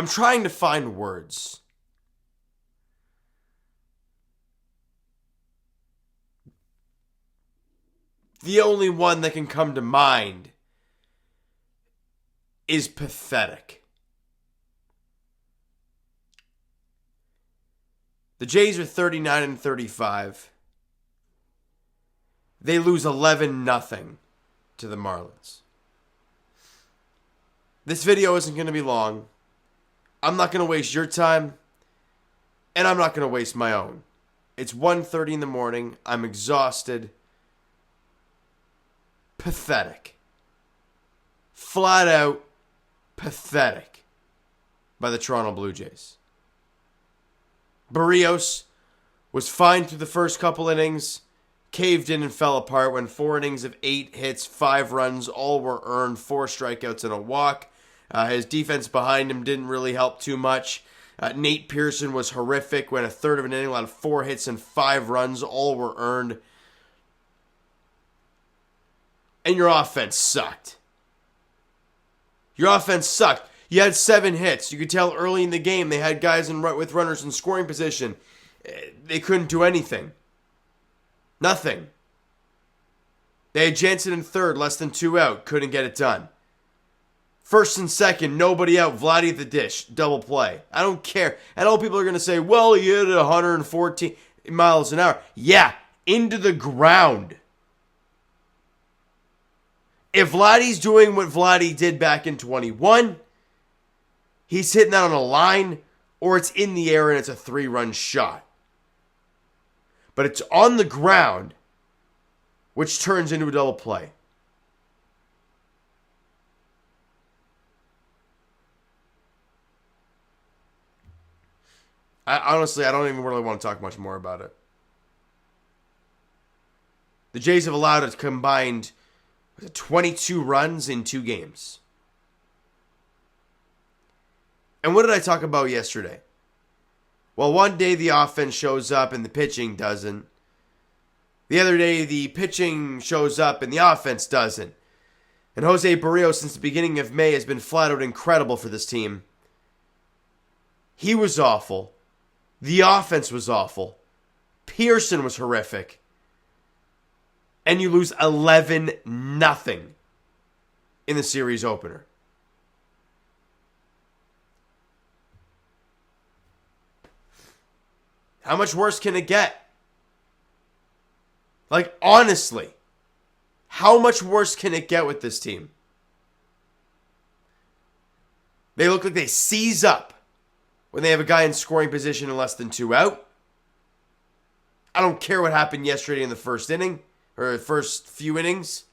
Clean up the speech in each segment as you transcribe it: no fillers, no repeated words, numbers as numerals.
I'm trying to find words. The only one that can come to mind is pathetic. The Jays are 39-35. They lose 11-0 to the Marlins. This video isn't going to be long. I'm not going to waste your time, and I'm not going to waste my own. It's 1:30 in the morning. I'm exhausted. Pathetic. Flat out pathetic by the Toronto Blue Jays. Barrios was fine through the first couple innings, caved in and fell apart when 4 innings of 8 hits, 5 runs, all were earned, 4 strikeouts and a walk. His defense behind him didn't really help too much. Nate Pearson was horrific when a third of an inning allowed 4 hits and 5 runs, all were earned. And your offense sucked. Your offense sucked. You had 7 hits. You could tell early in the game they had guys with runners in scoring position. They couldn't do anything. Nothing. They had Jansen in third, less than 2 out. Couldn't get it done. First and second, nobody out. Vladdy at the dish. Double play. I don't care. And all people are going to say, well, he hit 114 miles an hour. Yeah, into the ground. If Vladdy's doing what Vladdy did back in 21, he's hitting that on a line, or it's in the air and it's a 3-run shot. But it's on the ground, which turns into a double play. Honestly, I don't even really want to talk much more about it. The Jays have allowed a combined 22 runs in 2 games. And what did I talk about yesterday? Well, one day the offense shows up and the pitching doesn't. The other day the pitching shows up and the offense doesn't. And Jose Barrios, since the beginning of May, has been flat out incredible for this team. He was awful. The offense was awful. Pearson was horrific. And you lose 11-0 in the series opener. How much worse can it get? Like, honestly, how much worse can it get with this team? They look like they seize up when they have a guy in scoring position and less than 2 out. I don't care what happened yesterday in the first inning, or the first few innings.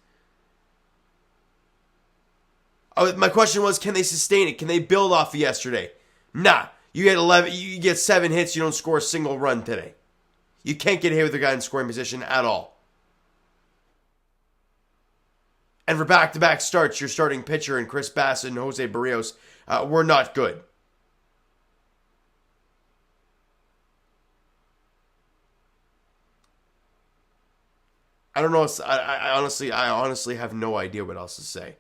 My question was, can they sustain it? Can they build off of yesterday? Nah. You get 7 hits, you don't score a single run today. You can't get hit with a guy in scoring position at all. And for back-to-back starts, your starting pitcher and Chris Bassett and Jose Barrios were not good. I don't know. I honestly have no idea what else to say.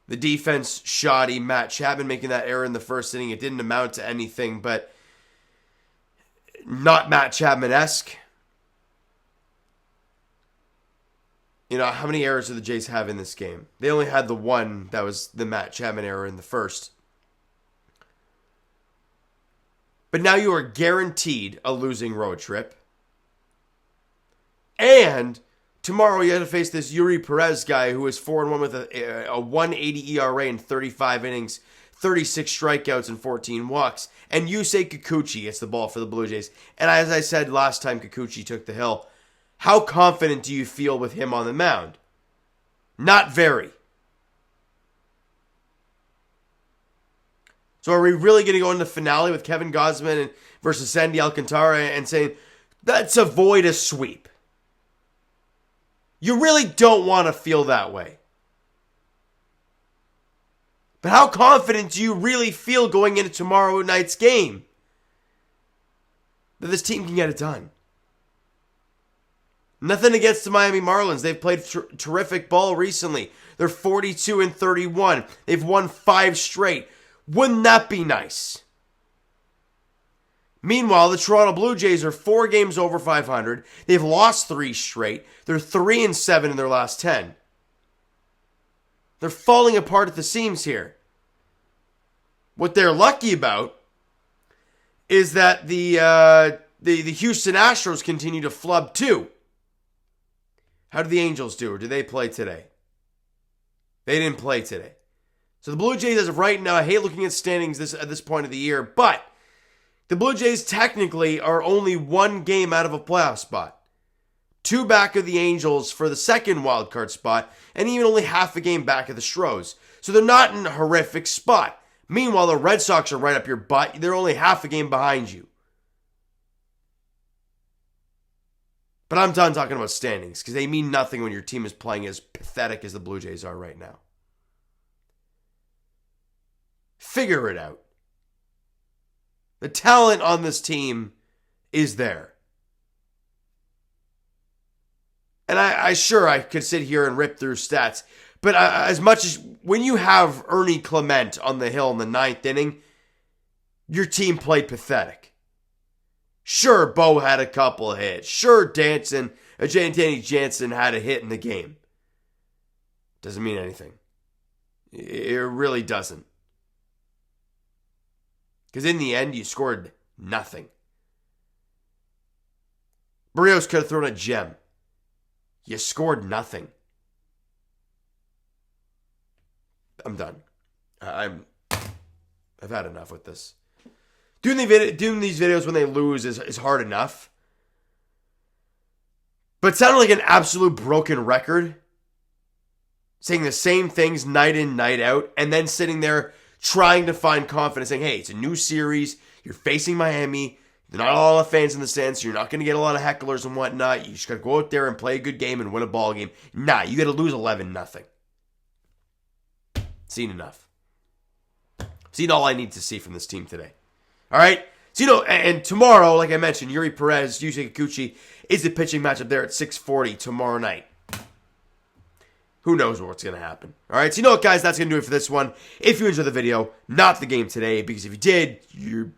The defense, shoddy. Matt Chapman making that error in the first inning. It didn't amount to anything, but not Matt Chapman-esque. You know, how many errors do the Jays have in this game? They only had the one that was the Matt Chapman error in the first. But now you are guaranteed a losing road trip. And tomorrow you have to face this Yuri Perez guy who is 4-1 with a 1.80 ERA in 35 innings, 36 strikeouts and 14 walks. And Yusei Kikuchi gets the ball for the Blue Jays. And as I said last time Kikuchi took the hill, how confident do you feel with him on the mound? Not very. So are we really going to go into the finale with Kevin Gausman versus Sandy Alcantara and saying, let's avoid a sweep? You really don't want to feel that way. But how confident do you really feel going into tomorrow night's game that this team can get it done? Nothing against the Miami Marlins. They've played terrific ball recently. They're 42-31. They've won 5 straight. Wouldn't that be nice? Meanwhile, the Toronto Blue Jays are 4 games over 500. They've lost 3 straight. They're 3-7 in their last 10. They're falling apart at the seams here. What they're lucky about is that the Houston Astros continue to flub too. How did the Angels do, or did they play today? They didn't play today. So the Blue Jays, as of right now, I hate looking at standings at this point of the year, but the Blue Jays technically are only 1 game out of a playoff spot. 2 back of the Angels for the second wildcard spot, and even only half a game back of the Stros. So they're not in a horrific spot. Meanwhile, the Red Sox are right up your butt. They're only half a game behind you. But I'm done talking about standings because they mean nothing when your team is playing as pathetic as the Blue Jays are right now. Figure it out. The talent on this team is there. And I could sit here and rip through stats, but as much as when you have Ernie Clement on the hill in the 9th inning, your team played pathetic. Sure, Bo had a couple of hits. Sure, Danny Jansen had a hit in the game. Doesn't mean anything. It really doesn't. Because in the end, you scored nothing. Barrios could have thrown a gem. You scored nothing. I'm done. I've had enough with this. Doing these videos when they lose is hard enough. But it sounded like an absolute broken record. Saying the same things night in, night out. And then sitting there trying to find confidence. Saying, hey, it's a new series. You're facing Miami. They're not all the fans in the stands. So you're not going to get a lot of hecklers and whatnot. You just got to go out there and play a good game and win a ball game. Nah, you got to lose 11-0. Seen enough. Seen all I need to see from this team today. All right? So, and tomorrow, like I mentioned, Yusei Kikuchi is the pitching matchup there at 6:40 tomorrow night. Who knows what's going to happen. All right? So, what, guys? That's going to do it for this one. If you enjoyed the video, not the game today, because if you did, you're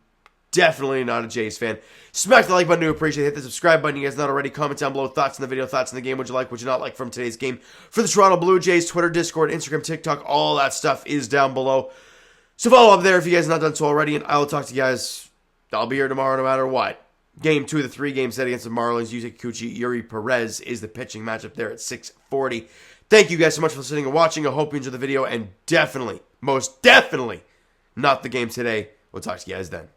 definitely not a Jays fan. Smack the like button to appreciate it. Hit the subscribe button. You guys not already. Comment down below thoughts on the video, thoughts on the game. Would you like, would you not like from today's game? For the Toronto Blue Jays, Twitter, Discord, Instagram, TikTok, all that stuff is down below. So follow up there if you guys have not done so already, and I will talk to you guys. I'll be here tomorrow no matter what. Game 2 of the 3 game set against the Marlins. Yusei Kikuchi, Yuri Perez is the pitching matchup there at 6:40. Thank you guys so much for listening and watching. I hope you enjoyed the video, and definitely, most definitely, not the game today. We'll talk to you guys then.